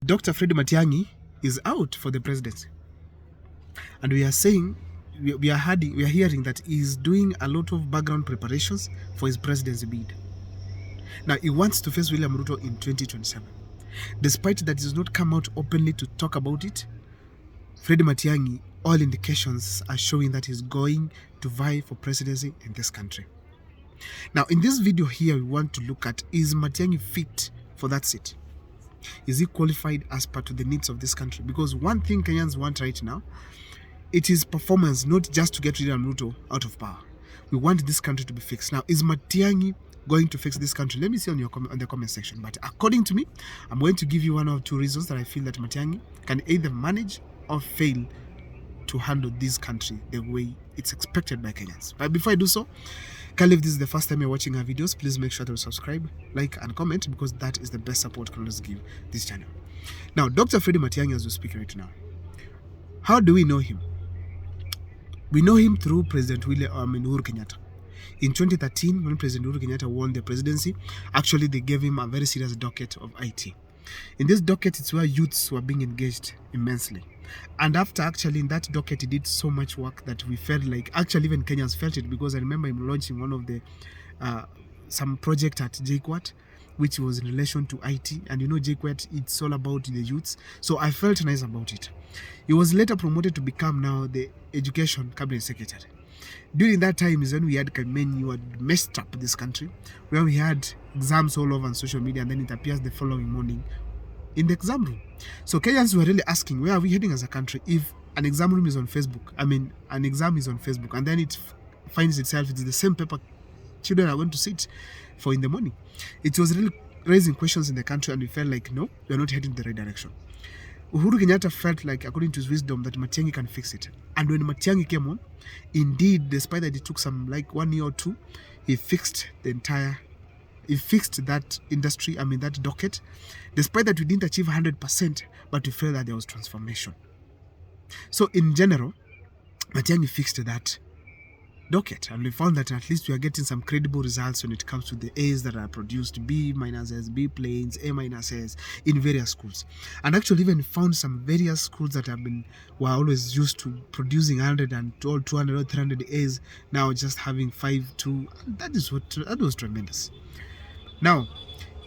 Dr. Fred Matiang'i is out for the presidency. And we are saying, we are hearing that he is doing a lot of background preparations for his presidency bid. Now, he wants to face William Ruto in 2027. Despite that he does not come out openly to talk about it, Fred Matiang'i, all indications are showing that he's going to vie for presidency in this country. Now, in this video here, we want to look at, is Matiang'i fit for that seat? Is he qualified as per to the needs of this country? Because one thing Kenyans want right now, it is performance, not just to get William Ruto out of power. We want this country to be fixed. Now, is Matiang'i going to fix this country? Let me see on the comment section. But according to me, I'm going to give you one or two reasons that I feel that Matiang'i can either manage or fail to handle this country the way it's expected by Kenyans. But before I do so, if this is the first time you're watching our videos, please make sure to subscribe, like, and comment, because that is the best support can always give this channel. Now, Dr. Fred Matiang'i, as we speak right now, how do we know him? We know him through President Uhuru Kenyatta. In 2013, when President Uhuru Kenyatta won the presidency, actually they gave him a very serious docket of IT. In this docket, it's where youths were being engaged immensely. And after actually in that docket, he did so much work that we felt like, actually even Kenyans felt it, because I remember him launching one of the, some project at JKUAT, which was in relation to IT. And you know, JKUAT, it's all about the youths. So I felt nice about it. He was later promoted to become now the Education Cabinet Secretary. During that time is when we had Kameni who had messed up this country, where we had exams all over on social media, and then it appears the following morning in the exam room. So Kenyans were really asking, where are we heading as a country if an exam room is on Facebook? I mean, an exam is on Facebook, and then it finds itself, it's the same paper children are going to sit for in the morning. It was really raising questions in the country, and we felt like, no, we're not heading in the right direction. Uhuru Kenyatta felt like, according to his wisdom, that Matiang'i can fix it. And when Matiang'i came on, indeed, despite that it took some like 1 year or two, he fixed that industry, that docket. Despite that we didn't achieve 100%, but we felt that there was transformation. So in general, Matiang'i fixed that docket, and we found that at least we are getting some credible results when it comes to the A's that are produced, B-S, B planes, A-S in various schools. And actually even found some various schools that were always used to producing 100 and 200 or 300 A's, now just having 5, 2. That was tremendous. Now,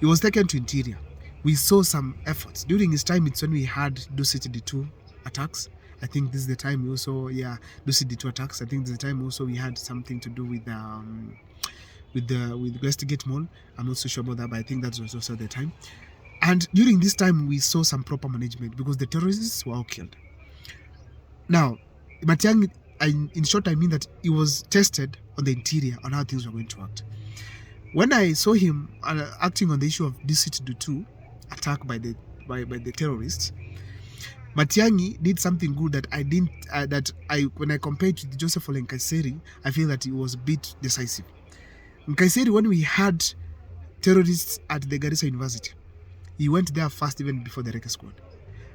he was taken to Interior. We saw some efforts. During his time, it's when we had Dusit D2 attacks. I think this is the time we also, Dusit D2 attacks. I think this is the time also we had something to do with Westgate Mall. I'm not so sure about that, but I think that was also the time. And during this time, we saw some proper management, because the terrorists were all killed. Now, Matiang'i, in short, I mean that he was tested on the Interior on how things were going to act. When I saw him acting on the issue of Dusit D2 attack by the terrorists, Matiang'i did something good that I didn't. When I compared to Joseph Ole Nkaissery, I feel that he was a bit decisive. Nkaissery, when we had terrorists at the Garissa University, he went there first, even before the Reke Squad.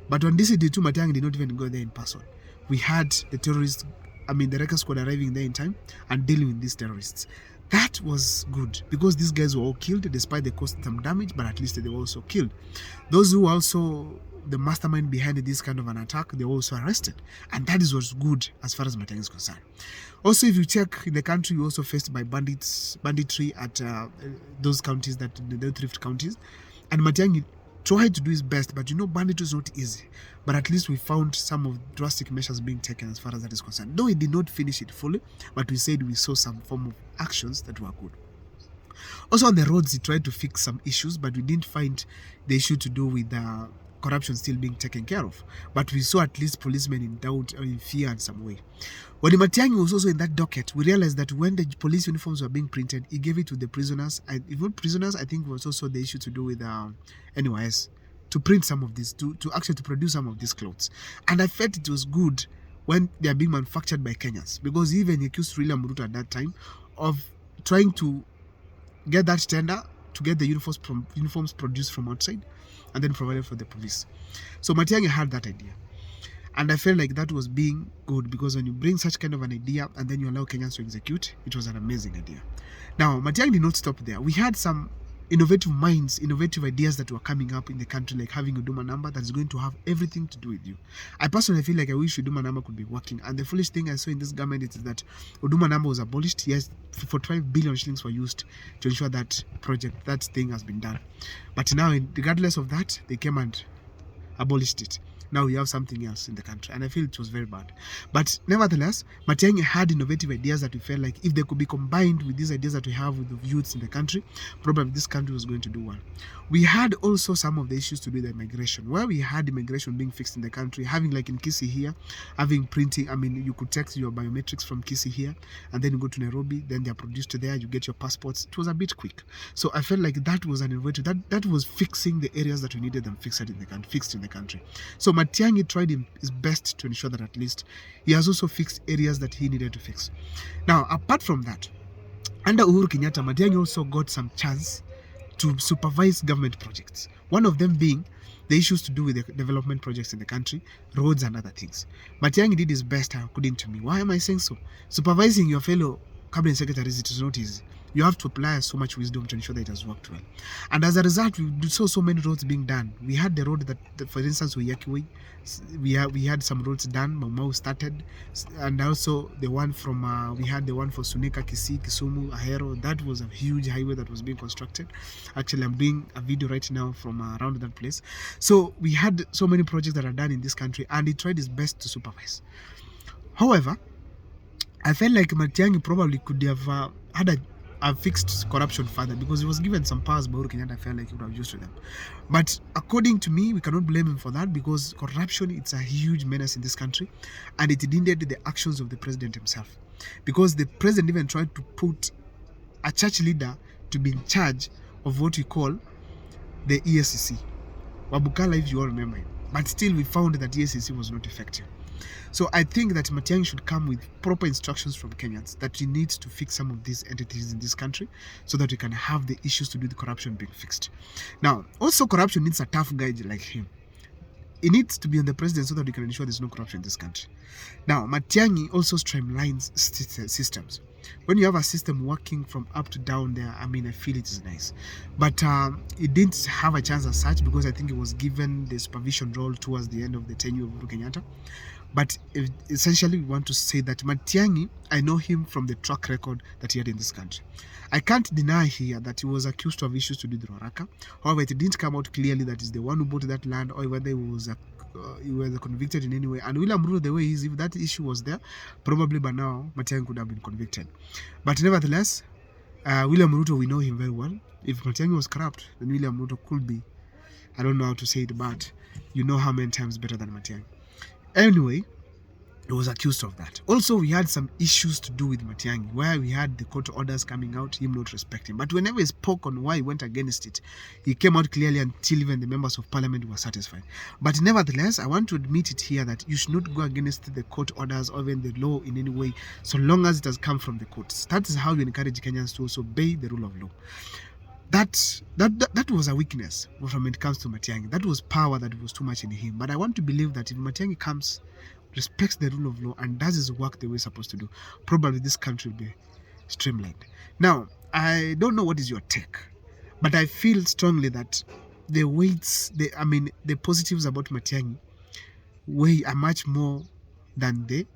But on Dusit D2, Matiang'i did not even go there in person. We had the terrorists, the Reke Squad arriving there in time and dealing with these terrorists. That was good, because these guys were all killed, despite they caused some damage, but at least they were also killed. Those who were also the mastermind behind this kind of an attack, they were also arrested. And that is what's good as far as Matiang'i is concerned. Also, if you check in the country, we also faced by banditry at those counties, the thrift counties. And Matiang'i tried to do his best, but banditry is not easy. But at least we found some of drastic measures being taken as far as that is concerned. Though he did not finish it fully, but we said we saw some form of actions that were good. Also on the roads, he tried to fix some issues, but we didn't find the issue to do with corruption still being taken care of. But we saw at least policemen in doubt or in fear in some way. When Matiang'i was also in that docket, we realized that when the police uniforms were being printed, he gave it to the prisoners. And even prisoners, I think, was also the issue to do with NYS, to print some of this, to produce some of these clothes. And I felt it was good when they are being manufactured by Kenyans, because he even accused William Ruto at that time of trying to get that tender to get the uniforms produced from outside and then provided for the police. So Matiang'i had that idea. And I felt like that was being good, because when you bring such kind of an idea and then you allow Kenyans to execute, it was an amazing idea. Now, Matiang'i did not stop there. We had some innovative minds, innovative ideas that were coming up in the country, like having a Huduma number that's going to have everything to do with you. I personally feel like I wish Huduma number could be working. And the foolish thing I saw in this government is that Huduma number was abolished. Yes, 45 billion shillings were used to ensure that thing has been done. But now, regardless of that, they came and abolished it. Now we have something else in the country, and I feel it was very bad. But nevertheless, Matiang'i had innovative ideas that we felt like if they could be combined with these ideas that we have with the youths in the country, probably this country was going to do well. We had also some of the issues to do with immigration, where we had immigration being fixed in the country, having like in Kisii here, having printing. I mean, you could text your biometrics from Kisii here, and then you go to Nairobi, then they are produced there, you get your passports. It was a bit quick. So I felt like that was an innovative, that was fixing the areas that we needed them fixed in the country. So Matiang'i tried his best to ensure that at least he has also fixed areas that he needed to fix. Now, apart from that, under Uhuru Kenyatta, Matiang'i also got some chance to supervise government projects. One of them being the issues to do with the development projects in the country, roads and other things. Matiang'i did his best, according to me. Why am I saying so? Supervising your fellow cabinet secretaries, it is not easy. You have to apply so much wisdom to ensure that it has worked well. And as a result, we saw so many roads being done. We had the road that for instance, Waiyaki, we had some roads done. Mau started, and also the one from we had the one for Sunika, Kisii, Kisumu, Ahero. That was a huge highway that was being constructed. Actually, I'm doing a video right now from around that place. So we had so many projects that are done in this country, and he tried his best to supervise. However, I felt like Matiang'i probably could have had a fixed corruption further, because he was given some powers by Uhuru Kenyatta. I felt like he would have used to them. But according to me, we cannot blame him for that, because corruption, it's a huge menace in this country, and it hindered the actions of the president himself. Because the president even tried to put a church leader to be in charge of what we call the EACC. Wabukala, if you all remember him. But still, we found that EACC was not effective. So I think that Matiang'i should come with proper instructions from Kenyans that we need to fix some of these entities in this country so that we can have the issues to do with corruption being fixed. Now, also corruption needs a tough guy like him. He needs to be on the president so that we can ensure there's no corruption in this country. Now, Matiang'i also streamlines systems. When you have a system working from up to down there, I mean, I feel it is nice. But it didn't have a chance as such, because I think it was given the supervision role towards the end of the tenure of Uhuru Kenyatta. But essentially, we want to say that Matiang'i, I know him from the track record that he had in this country. I can't deny here that he was accused of issues to do with Ruaraka. However, it didn't come out clearly that he's the one who bought that land, or whether he was convicted in any way. And William Ruto, the way he is, if that issue was there, probably by now Matiang'i could have been convicted. But nevertheless, William Ruto, we know him very well. If Matiang'i was corrupt, then William Ruto could be, I don't know how to say it, but you know how many times better than Matiang'i. Anyway, he was accused of that. Also, we had some issues to do with Matiang'i, where we had the court orders coming out, him not respecting. But whenever he spoke on why he went against it, he came out clearly until even the members of parliament were satisfied. But nevertheless, I want to admit it here that you should not go against the court orders or even the law in any way, so long as it has come from the courts. That is how we encourage Kenyans to also obey the rule of law. That was a weakness when it comes to Matiang'i. That was power that was too much in him. But I want to believe that if Matiang'i comes, respects the rule of law, and does his work the way he's supposed to do, probably this country will be streamlined. Now, I don't know what is your take, but I feel strongly that the positives about Matiang'i are much more than the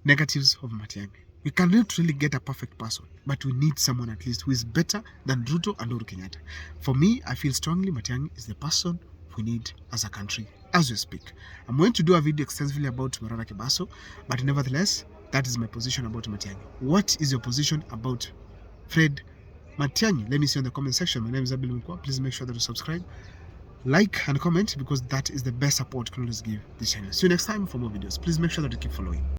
negatives of Matiang'i. We cannot really get a perfect person, but we need someone at least who is better than Ruto and Uhuru Kenyatta. For me, I feel strongly Matiang'i is the person we need as a country as we speak. I'm going to do a video extensively about Morara Kibaso, but nevertheless, that is my position about Matiang'i. What is your position about Fred Matiang'i? Let me see in the comment section. My name is Abel Mkwa. Please make sure that you subscribe, like, and comment, because that is the best support you can always give this channel. See you next time for more videos. Please make sure that you keep following.